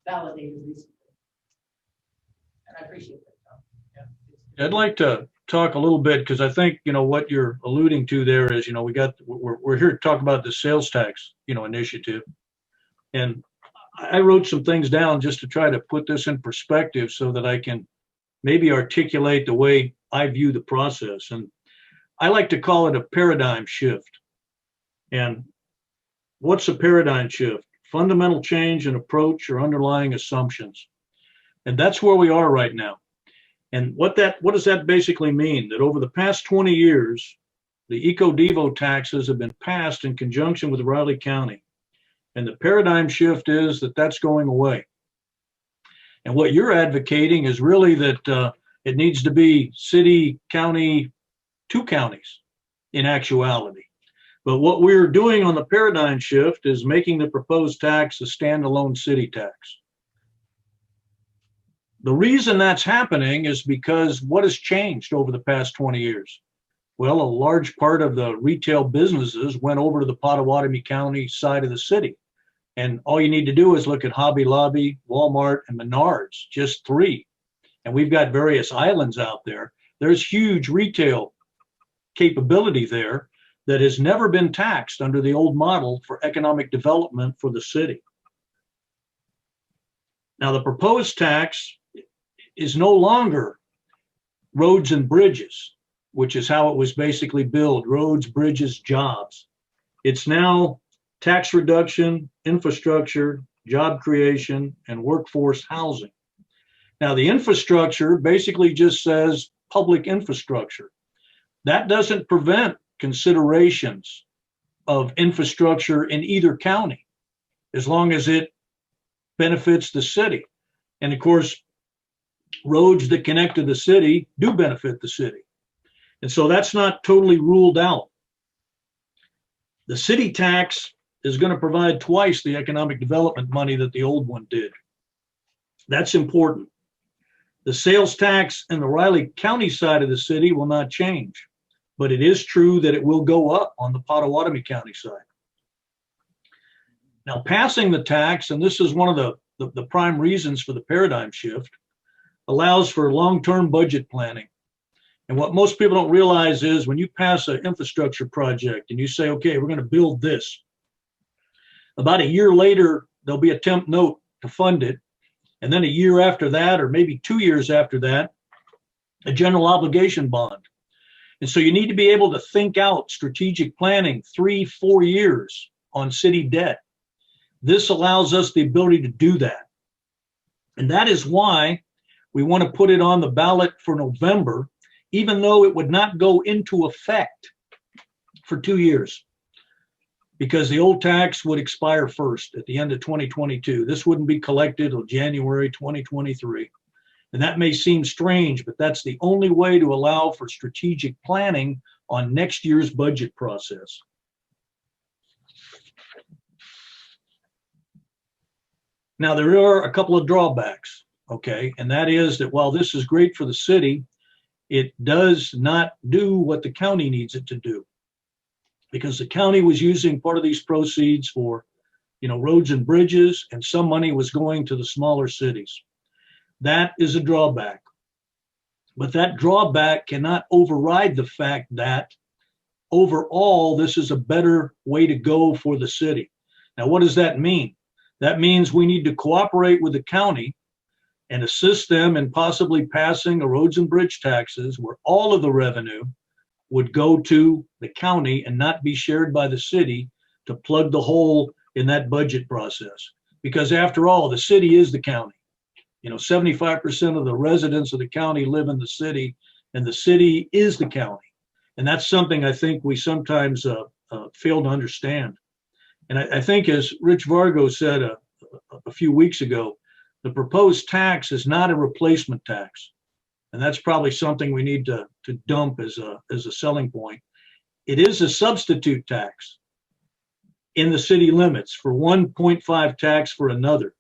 validated recently. And I appreciate that, Tom. Yeah. I'd like to talk a little bit because I think what you're alluding to there is we're here to talk about the sales tax initiative, and I wrote some things down just to try to put this in perspective so that I can maybe articulate the way I view the process. And I like to call it a paradigm shift. And what's a paradigm shift? Fundamental change in approach or underlying assumptions. And that's where we are right now. And what does that basically mean? That over the past 20 years, the Eco-Devo taxes have been passed in conjunction with Riley County. And the paradigm shift is that that's going away. And what you're advocating is really that it needs to be city, county, two counties in actuality. But what we're doing on the paradigm shift is making the proposed tax a standalone city tax. The reason that's happening is because what has changed over the past 20 years? Well, a large part of the retail businesses went over to the Pottawatomie County side of the city. And all you need to do is look at Hobby Lobby, Walmart, and Menards, just three. And we've got various islands out there. There's huge retail capability there that has never been taxed under the old model for economic development for the city. Now, the proposed tax is no longer roads and bridges, which is how it was basically billed, roads, bridges, jobs. It's now tax reduction, infrastructure, job creation, and workforce housing. Now, the infrastructure basically just says public infrastructure. That doesn't prevent considerations of infrastructure in either county, as long as it benefits the city. And of course, roads that connect to the city do benefit the city. And so that's not totally ruled out. The city tax is going to provide twice the economic development money that the old one did. That's important. The sales tax in the Riley County side of the city will not change, but it is true that it will go up on the Pottawatomie County side. Now, passing the tax, and this is one of the prime reasons for the paradigm shift, allows for long-term budget planning. And what most people don't realize is when you pass an infrastructure project and you say, okay, we're going to build this, about a year later, there'll be a temp note to fund it. And then a year after that, or maybe 2 years after that, a general obligation bond. And so you need to be able to think out strategic planning 3-4 years on city debt. This allows us the ability to do that. And that is why we want to put it on the ballot for November, even though it would not go into effect for 2 years, because the old tax would expire first at the end of 2022. This wouldn't be collected until January 2023. And that may seem strange, but that's the only way to allow for strategic planning on next year's budget process. Now, there are a couple of drawbacks, okay? And that is that while this is great for the city, it does not do what the county needs it to do, because the county was using part of these proceeds for, roads and bridges, and some money was going to the smaller cities. That is a drawback. But that drawback cannot override the fact that overall, this is a better way to go for the city. Now, what does that mean? That means we need to cooperate with the county and assist them in possibly passing a roads and bridge taxes where all of the revenue would go to the county and not be shared by the city to plug the hole in that budget process. Because after all, the city is the county. 75% of the residents of the county live in the city, and the city is the county. And that's something I think we sometimes fail to understand. And I think, as Rich Vargo said a few weeks ago, the proposed tax is not a replacement tax. And that's probably something we need to dump as a selling point. It is a substitute tax in the city limits for 1.5 tax for another.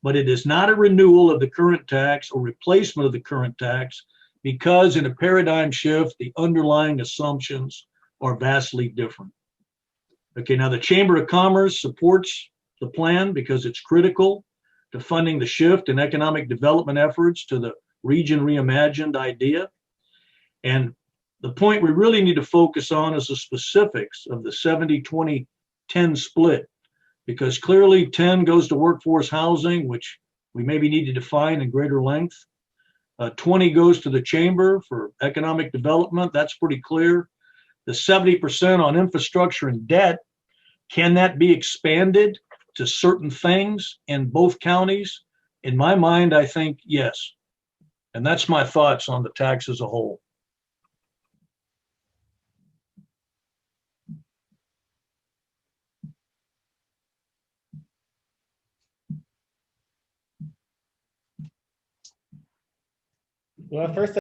But it is not a renewal of the current tax or replacement of the current tax, because in a paradigm shift, the underlying assumptions are vastly different. Okay, now the Chamber of Commerce supports the plan because it's critical. to funding the shift in economic development efforts to the region reimagined idea. And the point we really need to focus on is the specifics of the 70-20-10 split, because clearly 10 goes to workforce housing, which we maybe need to define in greater length. 20 goes to the chamber for economic development. That's pretty clear. The 70% on infrastructure and debt, can that be expanded to certain things in both counties? In my mind, I think yes. And that's my thoughts on the tax as a whole. Well, first